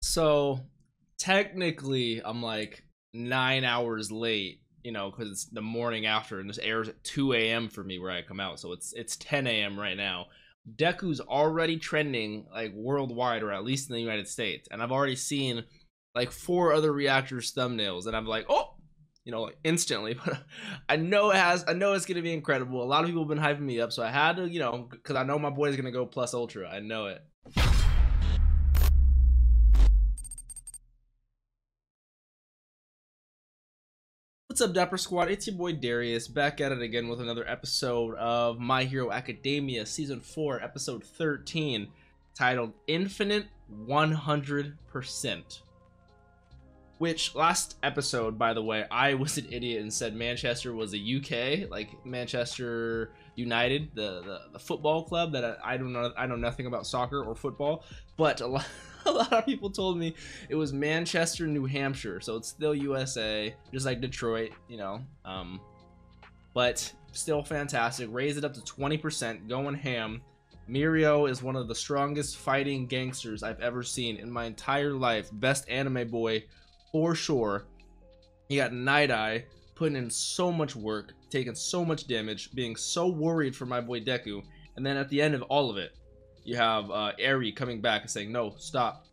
So technically I'm like 9 hours late, because it's the morning after, and this airs at 2 a.m. for me where I come out. So it's 10 a.m. right now. Deku's already trending like worldwide, or at least in the United States, and I've already seen like 4 other reactors thumbnails, and I'm like, oh, like instantly. But I know it's gonna be incredible. A lot of people have been hyping me up, so I had to, because I know my boy's gonna go plus ultra. I know it. What's up, Dapper Squad? It's your boy Darius, back at it again with another episode of My Hero Academia Season 4, Episode 13, titled Infinite 100%. Which, last episode, by the way, I was an idiot and said Manchester was a UK, like Manchester United, the football club that I know nothing about soccer or football, but a lot of people told me it was Manchester, New Hampshire, so it's still USA, just like Detroit, but still fantastic. Raise it up to 20%, going ham. Mirio is one of the strongest fighting gangsters I've ever seen in my entire life. Best anime boy for sure. He got Night Eye, putting in so much work, taking so much damage, being so worried for my boy Deku, and then at the end of all of it, you have Eri coming back and saying, no, stop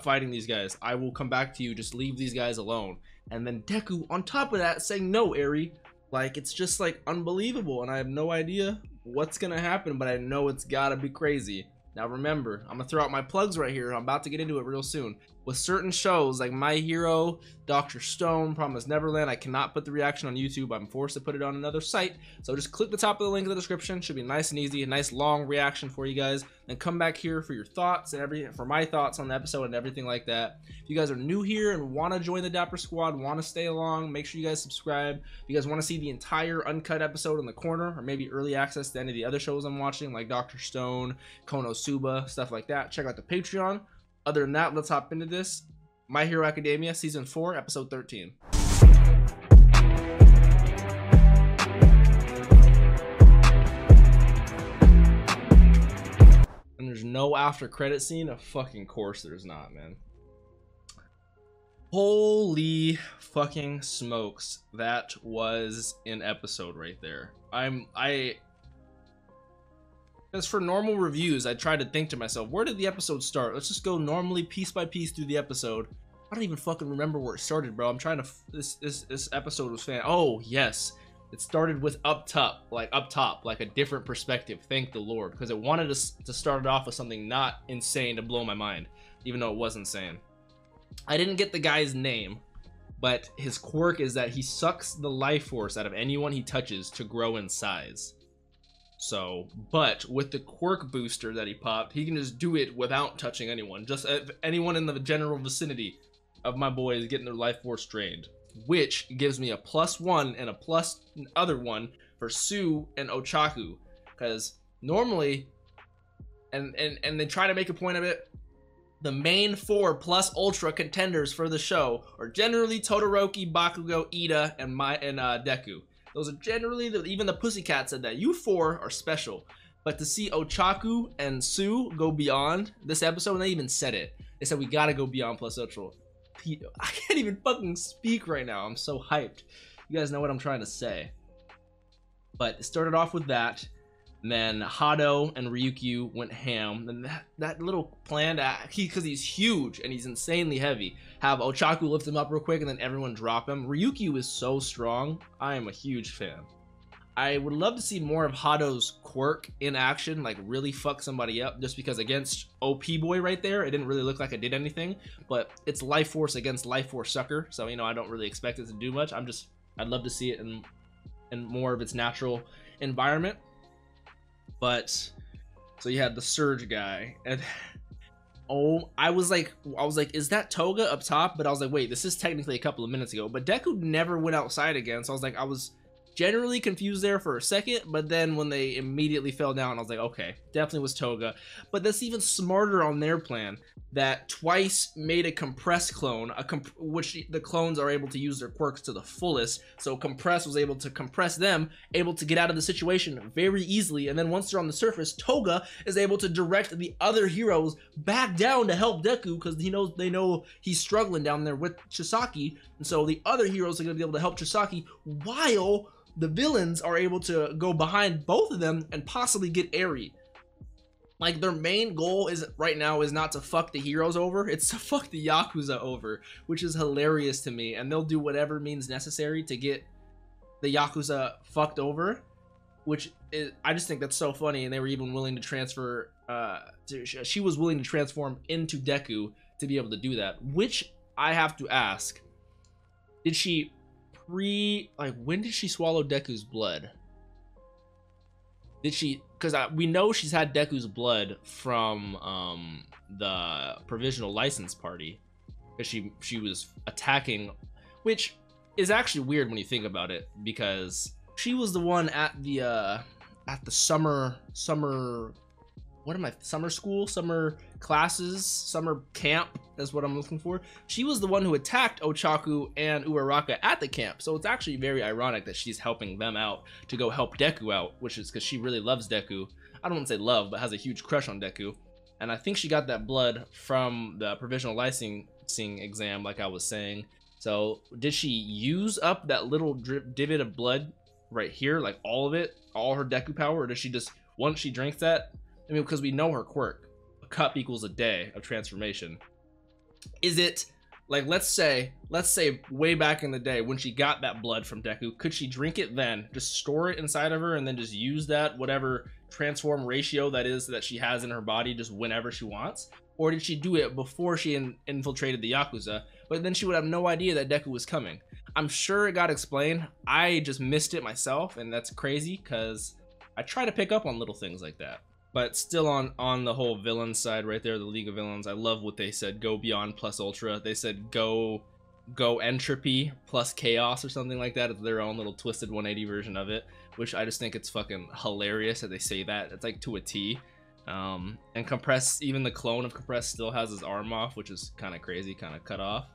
fighting these guys, I will come back to you, just leave these guys alone. And then Deku on top of that saying, no, Eri. Like, it's just like unbelievable, and I have no idea what's gonna happen, but I know it's gotta be crazy. Now remember, I'm gonna throw out my plugs right here. I'm about to get into it real soon. With certain shows like My Hero, Dr. Stone, Promised Neverland, I cannot put the reaction on YouTube. I'm forced to put it on another site. So just click the top of the link in the description. Should be nice and easy, a nice long reaction for you guys. And come back here for your thoughts and everything, for my thoughts on the episode and everything like that. If you guys are new here and want to join the Dapper Squad, want to stay along, make sure you guys subscribe. If you guys want to see the entire uncut episode in the corner, or maybe early access to any of the other shows I'm watching, like Dr. Stone, Konosuba, stuff like that, check out the Patreon. Other than that, let's hop into this. My Hero Academia, Season 4, Episode 13. And there's no after credit scene? Of fucking course there's not, man. Holy fucking smokes. That was an episode right there. As for normal reviews, I tried to think to myself, where did the episode start? Let's just go normally piece by piece through the episode. I don't even fucking remember where it started, bro. I'm trying to, this episode was oh yes, it started with up top, like a different perspective. Thank the Lord, because it wanted us to start it off with something not insane to blow my mind, even though it was insane. I didn't get the guy's name, but his quirk is that he sucks the life force out of anyone he touches to grow in size. So, but with the quirk booster that he popped, he can just do it without touching anyone. Just anyone in the general vicinity of my boys getting their life force drained, which gives me a +1 and a plus other one for Sue and Ochaku, because normally, and they try to make a point of it, the main 4 plus ultra contenders for the show are generally Todoroki, Bakugo, Ida, and Deku. Those are generally, even the Pussycat said that you 4 are special. But to see Ochaku and Sue go beyond this episode, and they even said it. They said we gotta go beyond plus ultra. I can't even fucking speak right now. I'm so hyped. You guys know what I'm trying to say. But it started off with that. And then Hado and Ryukyu went ham. And that little plan, because he's huge and he's insanely heavy, have Ochaku lift him up real quick and then everyone drop him. Ryukyu is so strong. I am a huge fan. I would love to see more of Hado's quirk in action, like really fuck somebody up, just because against OP boy right there, it didn't really look like it did anything, but it's life force against life force sucker, so I don't really expect it to do much. I'd love to see it in more of its natural environment. But so you had the Surge guy, and oh, I was like, is that Toga up top? But I was like, wait, this is technically a couple of minutes ago. But Deku never went outside again, so I was generally confused there for a second. But then when they immediately fell down, I was like, okay, definitely was Toga. But that's even smarter on their plan. that twice made a compressed clone, which the clones are able to use their quirks to the fullest. So Compress was able to compress them, able to get out of the situation very easily. And then once they're on the surface, Toga is able to direct the other heroes back down to help Deku, because they know he's struggling down there with Chisaki. And so the other heroes are going to be able to help Chisaki, while the villains are able to go behind both of them and possibly get Eri. Like, their main goal right now is not to fuck the heroes over, it's to fuck the Yakuza over, which is hilarious to me. And they'll do whatever means necessary to get the Yakuza fucked over, which is, I just think that's so funny. And they were even willing to transfer, she was willing to transform into Deku to be able to do that, which I have to ask, did she when did she swallow Deku's blood? Did she, because we know she's had Deku's blood from the provisional license party, because she was attacking, which is actually weird when you think about it, because she was the one at the summer school, summer classes, summer camp, that's what I'm looking for. She was the one who attacked Ochaku and Uraraka at the camp. So it's actually very ironic that she's helping them out to go help Deku out, which is because she really loves Deku. I don't want to say love, but has a huge crush on Deku. And I think she got that blood from the provisional licensing exam, like I was saying. So did she use up that little divot of blood right here, like all of it, all her Deku power, or does she just, once she drinks that, I mean, because we know her quirk, a cup equals a day of transformation. Is it, like, let's say way back in the day when she got that blood from Deku, could she drink it then, just store it inside of her and then just use that, whatever transform ratio that is that she has in her body, just whenever she wants? Or did she do it before she infiltrated the Yakuza, but then she would have no idea that Deku was coming? I'm sure it got explained. I just missed it myself, and that's crazy because I try to pick up on little things like that. But still on the whole villain side right there, the League of Villains, I love what they said, go beyond plus ultra. They said go entropy plus chaos or something like that. It's their own little twisted 180 version of it, which I just think it's fucking hilarious that they say that. It's like to a T. And Compress, even the clone of Compress still has his arm off, which is kind of crazy, kind of cut off.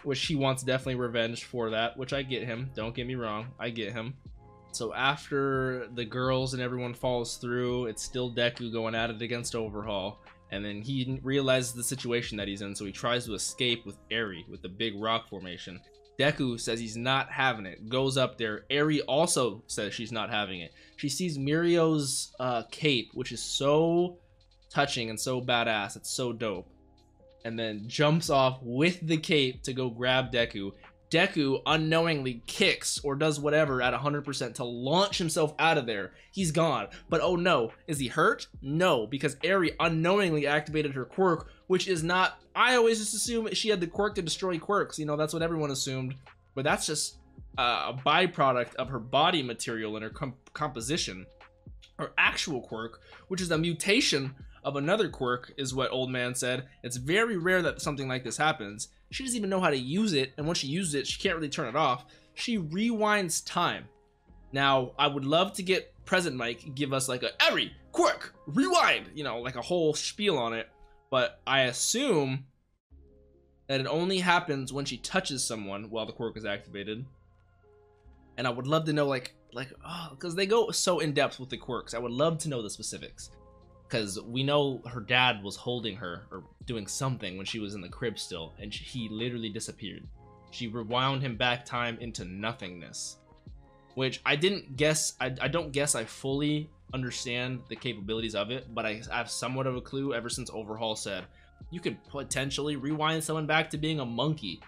Which he wants definitely revenge for that, which I get him. Don't get me wrong, I get him. So after the girls and everyone falls through, it's still Deku going at it against Overhaul. And then he realizes the situation that he's in, so he tries to escape with Eri, with the big rock formation. Deku says he's not having it, goes up there. Eri also says she's not having it. She sees Mirio's cape, which is so touching and so badass. It's so dope. And then jumps off with the cape to go grab Deku. Deku unknowingly kicks or does whatever at 100% to launch himself out of there. He's gone. But oh no, is he hurt? No, because Eri unknowingly activated her quirk, which is not, I always just assume she had the quirk to destroy quirks. You know, that's what everyone assumed. But that's just a byproduct of her body material and her composition. Her actual quirk, which is a mutation of another quirk, is what Old Man said. It's very rare that something like this happens. She doesn't even know how to use it, and once she uses it, she can't really turn it off. She rewinds time. Now, I would love to get Present Mike give us like a Eri quirk rewind, you know, like a whole spiel on it, but I assume that it only happens when she touches someone while the quirk is activated. And I would love to know, like, oh, because they go so in depth with the quirks. I would love to know the specifics. Because we know her dad was holding her or doing something when she was in the crib still, and he literally disappeared. She rewound him back time into nothingness, which I didn't guess. I don't guess I fully understand the capabilities of it, but I have somewhat of a clue ever since Overhaul said you could potentially rewind someone back to being a monkey.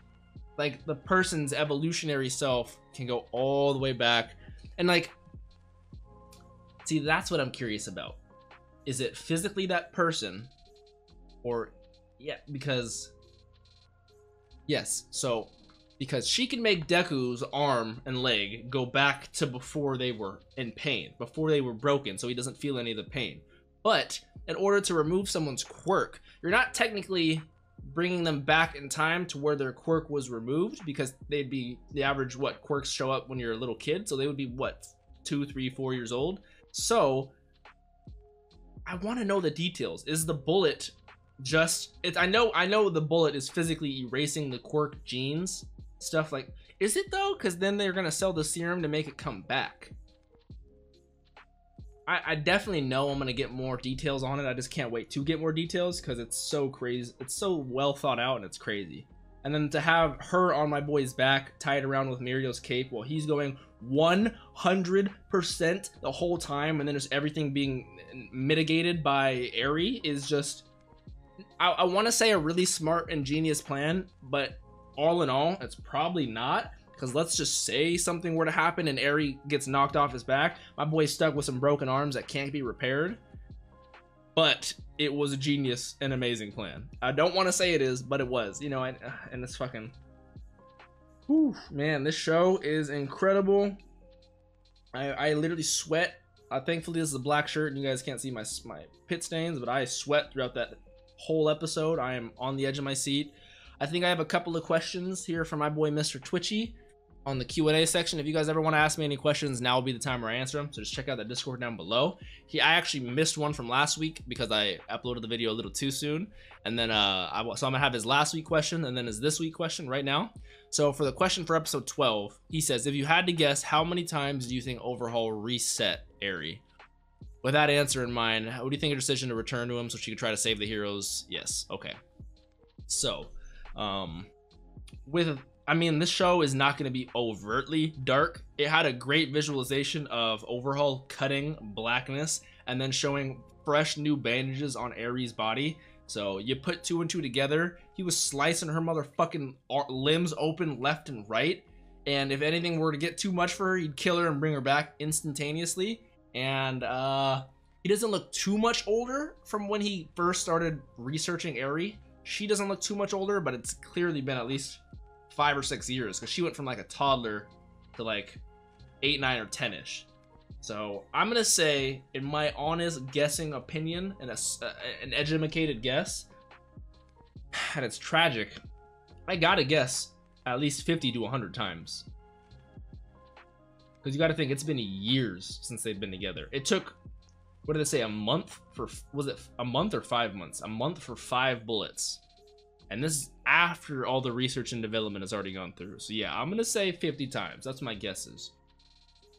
Like, the person's evolutionary self can go all the way back, and like, see, that's what I'm curious about. Is it physically that person, or, yeah, because, yes, so, because she can make Deku's arm and leg go back to before they were in pain, before they were broken, so he doesn't feel any of the pain. But in order to remove someone's quirk, you're not technically bringing them back in time to where their quirk was removed, because they'd be, the average, what, quirks show up when you're a little kid, so they would be, what, 2, 3, 4 years old? So I want to know the details. Is the bullet just it's I know the bullet is physically erasing the quirk genes stuff. Like, is it though? Because then they're gonna sell the serum to make it come back. I definitely know I'm gonna get more details on it. I just can't wait to get more details because it's so crazy. It's so well thought out and it's crazy. And then to have her on my boy's back, tied around with Mirio's cape while he's going 100% the whole time, and then just everything being mitigated by Eri is just, I want to say a really smart and genius plan, but all in all, it's probably not. Because let's just say something were to happen and Eri gets knocked off his back. My boy's stuck with some broken arms that can't be repaired. But it was a genius and amazing plan. I don't want to say it is, but it was. You know, and it's fucking... Whew, man, this show is incredible. I literally sweat. Thankfully, this is a black shirt and you guys can't see my pit stains, but I sweat throughout that whole episode. I am on the edge of my seat. I think I have a couple of questions here from my boy Mr. Twitchy on the Q&A section. If you guys ever want to ask me any questions, now will be the time where I answer them. So just check out the Discord down below. I actually missed one from last week because I uploaded the video a little too soon. And then so I'm gonna have his last week question and then his this week question right now. So for the question for episode 12, he says, if you had to guess, how many times do you think Overhaul reset Eri? With that answer in mind, what do you think of her decision to return to him so she could try to save the heroes? Yes. Okay. So I mean, this show is not going to be overtly dark. It had a great visualization of Overhaul cutting blackness and then showing fresh new bandages on Eri's body. So you put two and two together, he was slicing her motherfucking limbs open left and right. And if anything were to get too much for her, he'd kill her and bring her back instantaneously. And he doesn't look too much older from when he first started researching Eri. She doesn't look too much older, but it's clearly been at least 5 or 6 years because she went from like a toddler to like 8, 9, or 10-ish. So I'm gonna say, in my honest guessing opinion and an educated guess, and it's tragic, I gotta guess at least 50 to 100 times. Because you gotta think, it's been years since they've been together. It took, what did they say, a month for, was it a month or 5 months? A month for 5 bullets. And this is after all the research and development has already gone through. So yeah, I'm gonna say 50 times. That's my guesses.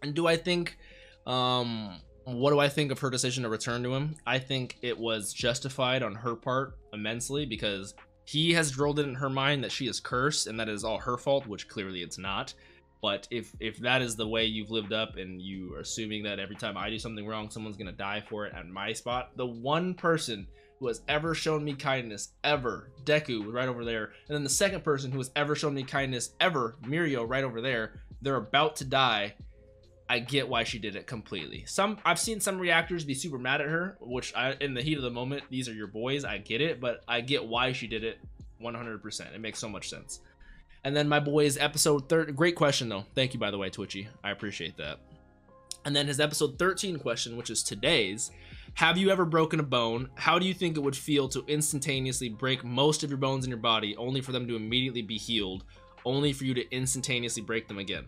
And do I think, what do I think of her decision to return to him? I think it was justified on her part immensely because he has drilled it in her mind that she is cursed and that is all her fault, which clearly it's not. But if that is the way you've lived up and you are assuming that every time I do something wrong, someone's gonna die for it at my spot, the one person who has ever shown me kindness ever, Deku, right over there, and then the second person who has ever shown me kindness ever, Mirio, right over there, they're about to die. I get why she did it completely. I've seen some reactors be super mad at her, which in the heat of the moment, these are your boys, I get it, but I get why she did it 100%. It makes so much sense. And then my boy's episode 30, great question though. Thank you, by the way, Twitchy. I appreciate that. And then his episode 13 question, which is today's, have you ever broken a bone? How do you think it would feel to instantaneously break most of your bones in your body, only for them to immediately be healed, only for you to instantaneously break them again?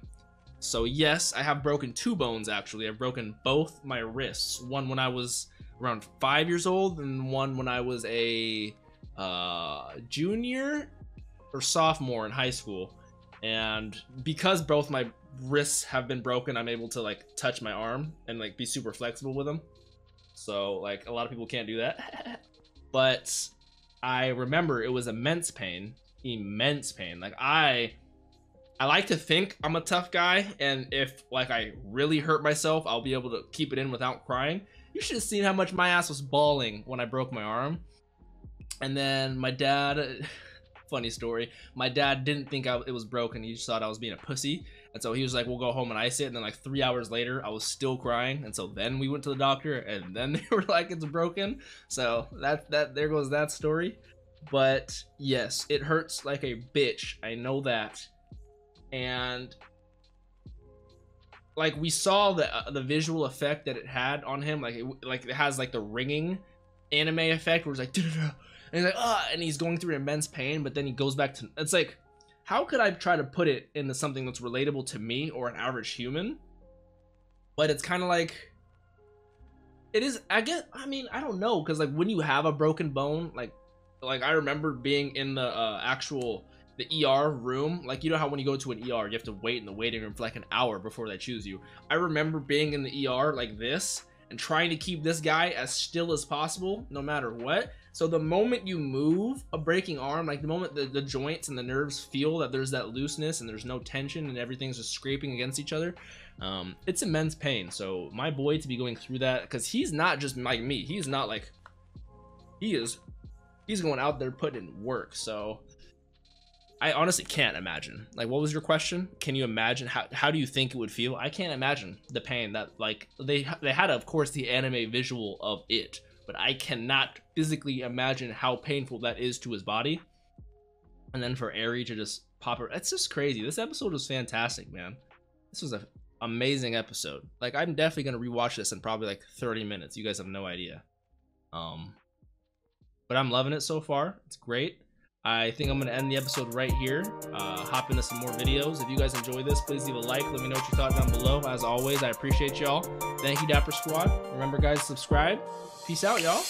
So yes, I have broken 2 bones actually. I've broken both my wrists. One when I was around 5 years old, and one when I was a junior or sophomore in high school. And because both my wrists have been broken, I'm able to like touch my arm and like be super flexible with them. So like a lot of people can't do that. But I remember it was immense pain. Like I like to think I'm a tough guy, and if like I really hurt myself, I'll be able to keep it in without crying. You should have seen how much my ass was bawling when I broke my arm. And then my dad, funny story, my dad didn't think it was broken. He just thought I was being a pussy. And so he was like, we'll go home and ice it. And then like 3 hours later, I was still crying. And so then we went to the doctor, and then they were like, it's broken. So there goes that story. But yes, it hurts like a bitch. I know that. And like we saw the visual effect that it had on him, like it has like the ringing anime effect where it's like and he's like and he's going through immense pain, but then he goes back to, it's like, how could I try to put it into something that's relatable to me or an average human? But it's kind of like, it is, I mean, I don't know, because like when you have a broken bone, like Like, I remember being in the the ER room. Like, you know how when you go to an ER, you have to wait in the waiting room for like an hour before they choose you. I remember being in the ER like this and trying to keep this guy as still as possible, no matter what. So the moment you move a breaking arm, like the moment the joints and the nerves feel that there's that looseness and there's no tension and everything's just scraping against each other, it's immense pain. So my boy to be going through that, because he's not just like me. He's not like, he's going out there putting in work. So I honestly can't imagine. Like, what was your question? Can you imagine how do you think it would feel? I can't imagine the pain that, like, they had, of course, the anime visual of it, but I cannot physically imagine how painful that is to his body. And then for Eri to just pop her, it's just crazy. This episode was fantastic, man. This was an amazing episode. Like, I'm definitely gonna rewatch this in probably like 30 minutes. You guys have no idea. But I'm loving it so far. It's great. I think I'm going to end the episode right here, hop into some more videos. If you guys enjoy this, please leave a like. Let me know what you thought down below. As always, I appreciate y'all. Thank you, Dapper Squad. Remember, guys, subscribe. Peace out, y'all.